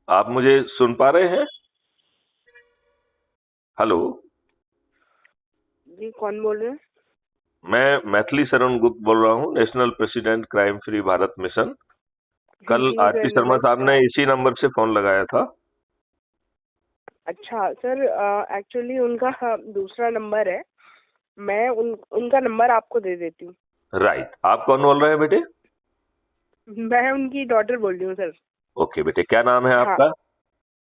आप मुझे सुन पा रहे हैं? हेलो। जी, कौन बोल रहे हैं? मैं मैथिली शरण गुप्त बोल रहा हूँ, national president crime free Bharat mission. कल जी आरपी सर, शर्मा साहब ने नमस्कार। इसी नंबर से फोन लगाया था। अच्छा सर, एक्चुअली उनका दूसरा नंबर है। मैं उनका नंबर आपको दे देती हूँ। राइट, आप कौन बोल रहे हैं बेटे? मैं उनकी डॉटर बोल रही हूँ सर। ओके बेटे, क्या नाम है हाँ आपका?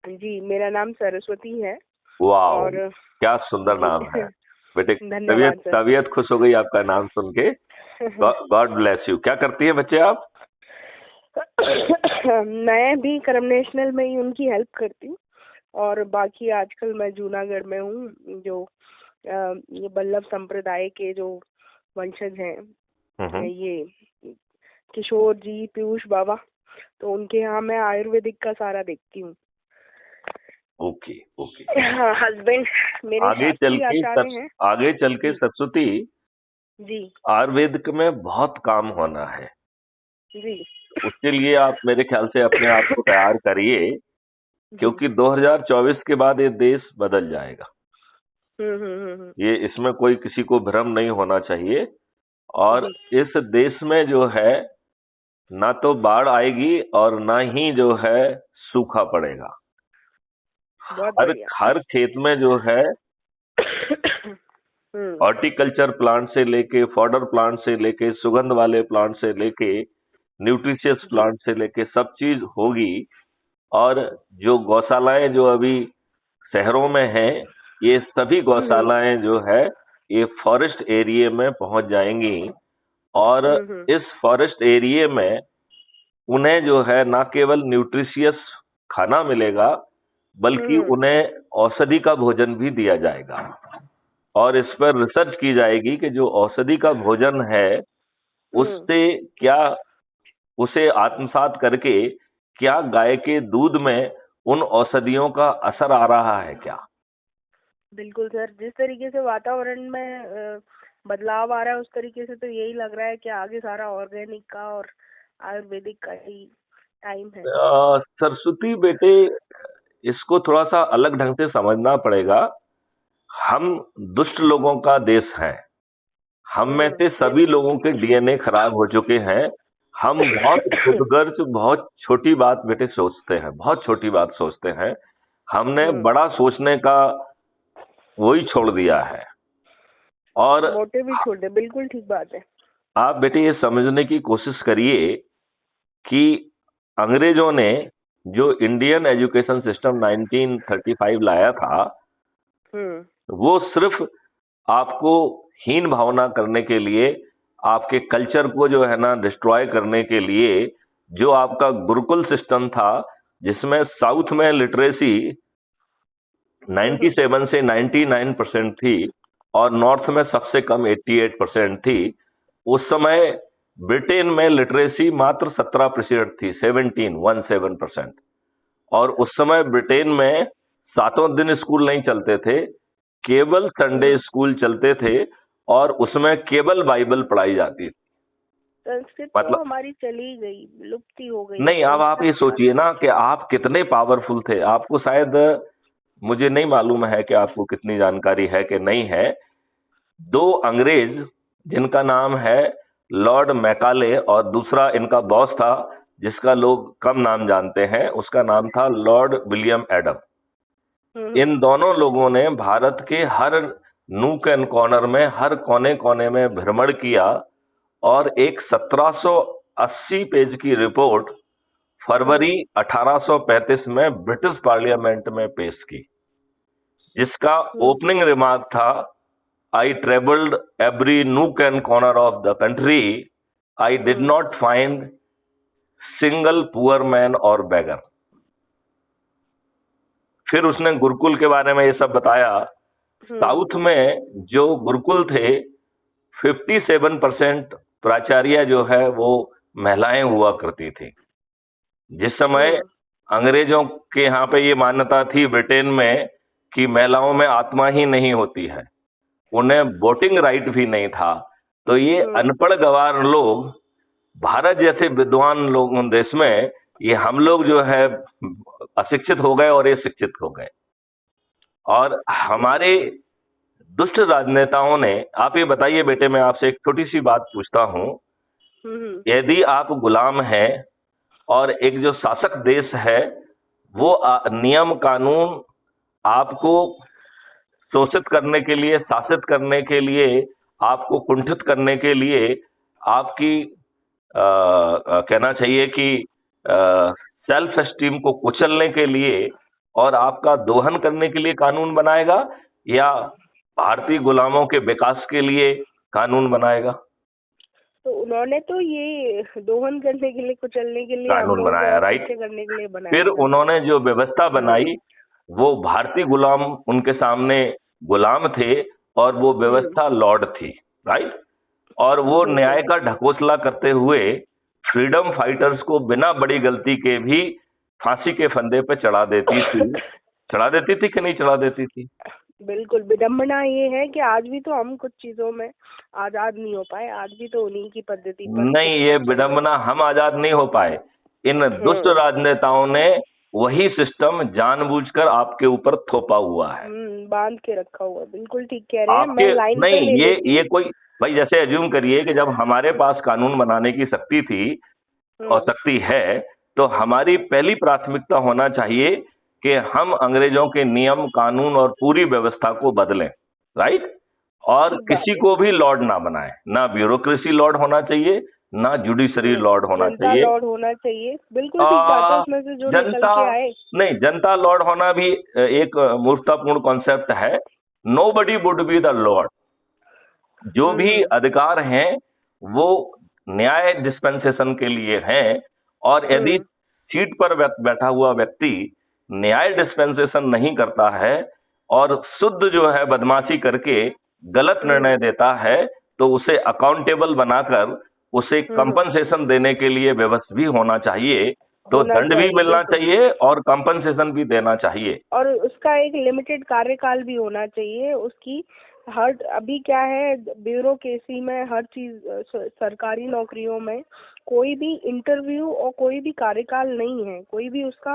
जी, मेरा नाम सरस्वती है। वाह, और क्या सुंदर जी नाम है बेटे। तबीयत धन्यवाद सर। तबीयत खुश हो गई आपका नाम सुन के। God bless you. क्या करती है बच्चे आप? मैं भी करम नेशनल में ही उनकी हेल्प करती हूँ। और बाकी आजकल मैं जूनागढ़ में हूँ, जो ये बल्लभ संप्रदाय के जो वंशज हैं, हम्म। ये किशोर जी, पीयूष बाबा, तो उनके यहाँ मैं आयुर्वेदिक का सारा देखती हूँ। Okay okay. हाँ, हस्बैंड मेरे आगे चल शास्त्री के आचार्य हैं। आगे चल के जी सरस्वती, जी आयुर्वेदिक में बहुत काम होना है। जी उसके लिए आप मेरे ख्याल से अपने आप को तैयार करिए, जी। क्योंकि 2024 के बाद ये देश बदल जाएगा। हम्म। ये इसमें कोई किसी को भ्रम नहीं होना चाहिए। और जी, इस देश में जो है, ना तो बाढ़ आएगी और ना ही जो है सूखा पड़ेगा। बहुत हर बढ़िया। हर खेत में जो है, हम्म हॉर्टिकल्चर प्लांट से लेके, फॉडर प्लांट से लेके, सुगंध वाले प्लांट से लेके, न्यूट्रिशियस जी। प्लांट से लेके सब चीज होगी। और जो गौशालाएं जो अभी शहरों में हैं, ये सभी हम्म गौशालाएं जो है, ये फॉरेस्ट एरिया में पहुंच जाएंगी। और हम्म इस फॉरेस्ट एरिया में उन्हें जो है ना केवल न्यूट्रिशियस खाना मिलेगा, बल्कि हम्म उन्हें औषधि का भोजन भी दिया जाएगा। और इस पर रिसर्च की जाएगी कि जो औषधि का भोजन है, हम्म। उससे क्या, उसे आत्मसात करके क्या गाय के दूध में उन औषधियों का असर आ रहा है क्या? बिल्कुल सर, जिस तरीके से वातावरण में बदलाव आ रहा है, उस तरीके से तो यही लग रहा है कि आगे सारा ऑर्गेनिक का और आयुर्वेदिक का ही टाइम है। सरस्वती बेटे, इसको थोड़ा सा अलग ढंग से समझना पड़ेगा। हम दुष्ट लोगों का देश है। हम में से ये सभी लोगों के डीएनए खराब हो चुके हैं। हम बहुत खुदगर्ज, बहुत छोटी बात बेटे सोचते हैं, बहुत छोटी बात सोचते हैं। हमने हम्म। बड़ा सोचने का वही छोड़ दिया है। और मोटिव भी छोड़ दे, बिल्कुल ठीक बात है। आप बेटे ये समझने की कोशिश करिए कि अंग्रेजों ने जो इंडियन एजुकेशन सिस्टम 1935 लाया था, हम्म वो सिर्फ आपको हीन भावना करने के लिए, आपके कल्चर को जो है ना डिस्ट्रॉय करने के लिए, जो आपका गुरुकुल सिस्टम था, जिसमें साउथ में लिटरेसी हम्म 97 से 99% थी और नॉर्थ में सबसे कम 88% थी। उस समय ब्रिटेन में लिटरेसी मात्र 17% थी, 17% और उस समय ब्रिटेन में सातों दिन स्कूल नहीं चलते थे, केवल संडे हम्म। स्कूल चलते थे। और उसमें केवल बाइबल पढ़ाई जाती थी। संस्कृत तो मतलब हमारी चली गई, लुप्त ही हो गई, अब नहीं, तो अब आप इतना ये खास सोचिए ना कुछ कि नहीं। आप कितने पावरफुल थे। आपको शायद, मुझे नहीं मालूम है कि आपको कितनी जानकारी है कि नहीं है। दो अंग्रेज, जिनका नाम है लॉर्ड मैकाले, और दूसरा इनका बॉस था जिसका लोग कम नाम जानते हैं, उसका नाम था लॉर्ड विलियम एडम। हम्म इन दोनों लोगों ने भारत के हर नूक एंड कॉर्नर में, हर कोने कोने में भ्रमण किया और एक 1780 पेज की रिपोर्ट हम्म फरवरी 1835 में ब्रिटिश पार्लियामेंट में पेश की, जिसका हम्म ओपनिंग रिमार्क था, I traveled every nook and corner of the country. I did hmm not find single poor man or beggar. फिर उसने गुरुकुल के बारे में ये सब बताया। हम्म साउथ में जो गुरुकुल थे, 57% प्राचार्य जो है वो महिलाएं हुआ करती थी। जिस समय हम्म अंग्रेजों के यहाँ पे ये मान्यता थी ब्रिटेन में कि महिलाओं में आत्मा ही नहीं होती है, उन्हें वोटिंग राइट भी नहीं था। तो ये हम्म अनपढ़ गवार लोग भारत जैसे विद्वान लोग देश में, ये हम लोग जो है अशिक्षित हो गए और ये शिक्षित हो गए। और हमारे दुष्ट राजनेताओं ने, आप ये बताइए बेटे, मैं आपसे एक छोटी सी बात पूछता हूं, यदि आप गुलाम हैं और एक जो शासक देश है वो नियम कानून आपको शोषित करने के लिए, शासित करने के लिए, आपको कुंठित करने के लिए, आपकी कहना चाहिए कि सेल्फ एस्टीम को कुचलने के लिए और आपका दोहन करने के लिए कानून बनाएगा, या भारतीय गुलामों के विकास के लिए कानून बनाएगा? तो उन्होंने तो ये दोहन करने के लिए, कुचलने के लिए, कानून बनाया, राइट? करने के लिए बनाया। फिर उन्होंने जो व्यवस्था बनाई वो भारतीय गुलाम उनके सामने गुलाम थे और वो व्यवस्था लॉर्ड थी, राइट? और वो न्याय का ढकोसला करते हुए फ्रीडम फाइटर्स को बिना बड़ी गलती के भी फांसी के फंदे पे चढ़ा देती थी कि नहीं चढ़ा देती थी? बिल्कुल। विडंबना ये है कि आज भी तो हम कुछ चीजों में आजाद नहीं हो पाए, आज भी तो उन्हीं की पद्धति पर। नहीं, ये विडंबना, हम आजाद नहीं हो पाए, इन दुष्ट राजनेताओं ने वही सिस्टम जानबूझकर आपके ऊपर थोपा हुआ है, बांध के रखा हुआ। बिल्कुल ठीक कह रहे हैं। मैं लाइन नहीं, ये कोई भाई, जैसे एज्यूम करिए कि जब हमारे पास कानून बनाने की शक्ति थी और शक्ति है, तो हमारी पहली प्राथमिकता होना चाहिए कि हम अंग्रेजों के नियम कानून और पूरी व्यवस्था को बदलें, राइट? और किसी को भी लॉर्ड ना बनाए, ना ब्यूरोक्रेसी लॉर्ड होना चाहिए, ना जुडिशरी लॉर्ड होना चाहिए, लॉर्ड होना चाहिए। बिल्कुल ठीक बात है। उसमें से जो निकल के आए, नहीं, जनता लॉर्ड होना भी एक मूर्खतापूर्ण कॉन्सेप्ट है। Nobody would be the Lord. जो भी अधिकार हैं वो न्याय डिस्पेंसेशन के लिए हैं, और यदि सीट पर बैठा हुआ व्यक्ति न्याय डिस्पेंसेशन नहीं करता है और शुद्ध जो है बदमाशी करके गलत निर्णय देता है, तो उसे अकाउंटेबल बनाकर उसे कंपनसेशन देने के लिए व्यवस्था भी होना चाहिए। तो दंड भी मिलना चाहिए और कंपनसेशन भी देना चाहिए, और उसका एक लिमिटेड कार्यकाल भी होना चाहिए उसकी। हर अभी क्या है, ब्यूरोक्रेसी में हर चीज, सरकारी नौकरियों में कोई भी इंटरव्यू और कोई भी कार्यकाल नहीं है, कोई भी उसका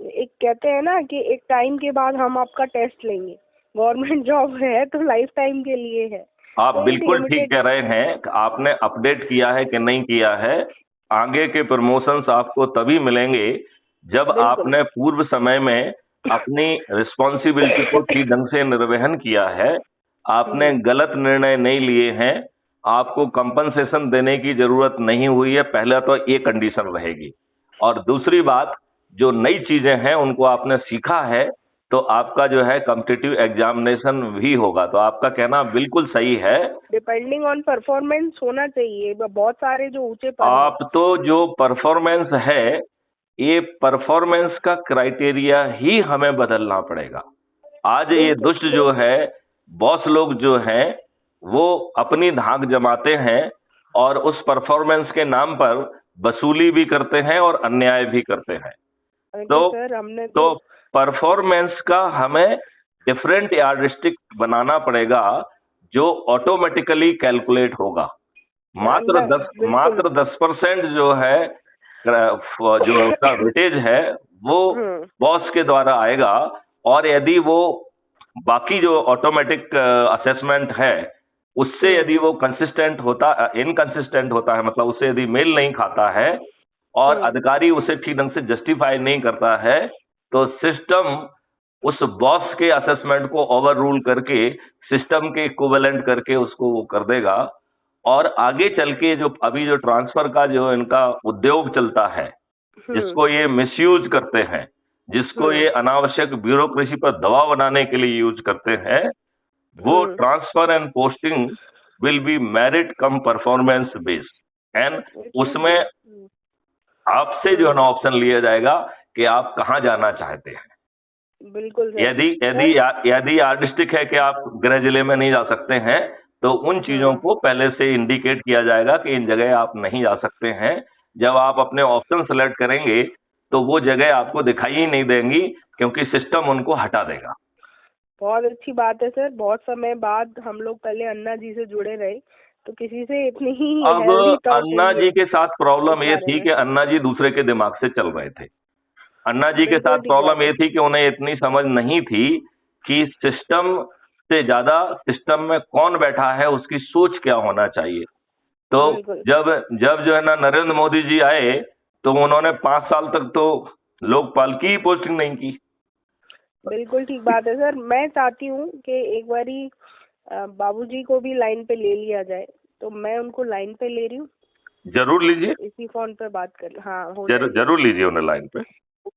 एक कहते हैं ना कि एक टाइम के बाद हम आपका टेस्ट लेंगे। गवर्नमेंट जॉब है तो लाइफ टाइम के लिए है। आप बिल्कुल ठीक कह रहे हैं। आपने अपडेट किया है कि नहीं किया है? आगे के प्रमोशंस आपको तभी मिलेंगे जब आपने पूर्व समय में अपनी रिस्पॉन्सिबिलिटी को ठीक ढंग से निर्वहन किया है, आपने गलत निर्णय नहीं लिए हैं, आपको कंपनसेशन देने की जरूरत नहीं हुई है। पहले तो ये कंडीशन रहेगी। और दूसरी बात, जो नई चीजें हैं उनको आपने सीखा है, तो आपका जो है कॉम्पिटिटिव एग्जामिनेशन भी होगा। तो आपका कहना बिल्कुल सही है। डिपेंडिंग ऑन परफॉर्मेंस होना चाहिए। बहुत सारे जो ऊंचे आप तो जो परफॉर्मेंस है, ये परफॉर्मेंस का क्राइटेरिया ही हमें बदलना पड़ेगा। आज ये दुष्ट जो है, बॉस लोग जो हैं, वो अपनी धाक जमाते हैं और उस परफॉर्मेंस के नाम पर वसूली भी करते हैं और अन्याय भी करते हैं। तो परफॉर्मेंस का हमें डिफरेंट यार्डस्टिक बनाना पड़ेगा जो ऑटोमेटिकली कैलकुलेट होगा। मात्र 10% जो है, जो उसका वेटेज है वो बॉस के द्वारा आएगा, और यदि वो बाकी जो ऑटोमेटिक असेसमेंट है उससे यदि वो इनकंसिस्टेंट होता है, मतलब उससे यदि मेल नहीं खाता है और अधिकारी उसे ठीक ढंग से जस्टिफाई नहीं करता है, तो सिस्टम उस बॉस के असेसमेंट को ओवर रूल करके सिस्टम के इक्विवेलेंट करके उसको वो कर देगा। और आगे चल के जो अभी जो ट्रांसफर का जो इनका उद्योग चलता है, जिसको ये मिसयूज करते हैं, जिसको ये अनावश्यक ब्यूरोक्रेसी पर दबाव बनाने के लिए यूज करते हैं, वो transfer and posting will be merit come performance based, and उसमें आपसे जो है ना ऑप्शन लिया जाएगा कि आप कहाँ जाना चाहते हैं। बिल्कुल। यदि यार्डस्टिक है कि आप गृह जिले में नहीं जा सकते हैं, तो उन चीजों को पहले से इंडिकेट किया जाएगा कि इन जगह आप नहीं जा सकते हैं। जब आप अपने ऑप्शन सेलेक्ट करेंगे तो वो जगह आपको दिखाई ही नहीं देंगी, क्योंकि सिस्टम उनको हटा देगा। बहुत अच्छी बात है सर। बहुत समय बाद हम लोग पहले अन्ना जी से जुड़े रहे, तो किसी से इतनी ही अब अन्ना जी के साथ प्रॉब्लम ये थी कि अन्ना जी दूसरे के दिमाग से चल रहे थे। अन्ना जी के बिल्कुल साथ ठीक प्रॉब्लम बात ये है। थी कि उन्हें इतनी समझ नहीं थी कि सिस्टम से ज्यादा सिस्टम में कौन बैठा है उसकी सोच क्या होना चाहिए। तो बिल्कुल जब जब जो है ना नरेंद्र मोदी जी आए तो उन्होंने 5 साल तक तो लोकपाल की ही पोस्टिंग नहीं की। बिल्कुल ठीक बात है सर। मैं चाहती हूँ कि एक बारी बाबूजी को भी लाइन पे ले लिया जाए, तो मैं उनको लाइन पे ले रही हूँ। जरूर लीजिए, इसी फोन पे बात कर, हाँ हो जाएगी। जरूर लीजिए उन्हें लाइन पे।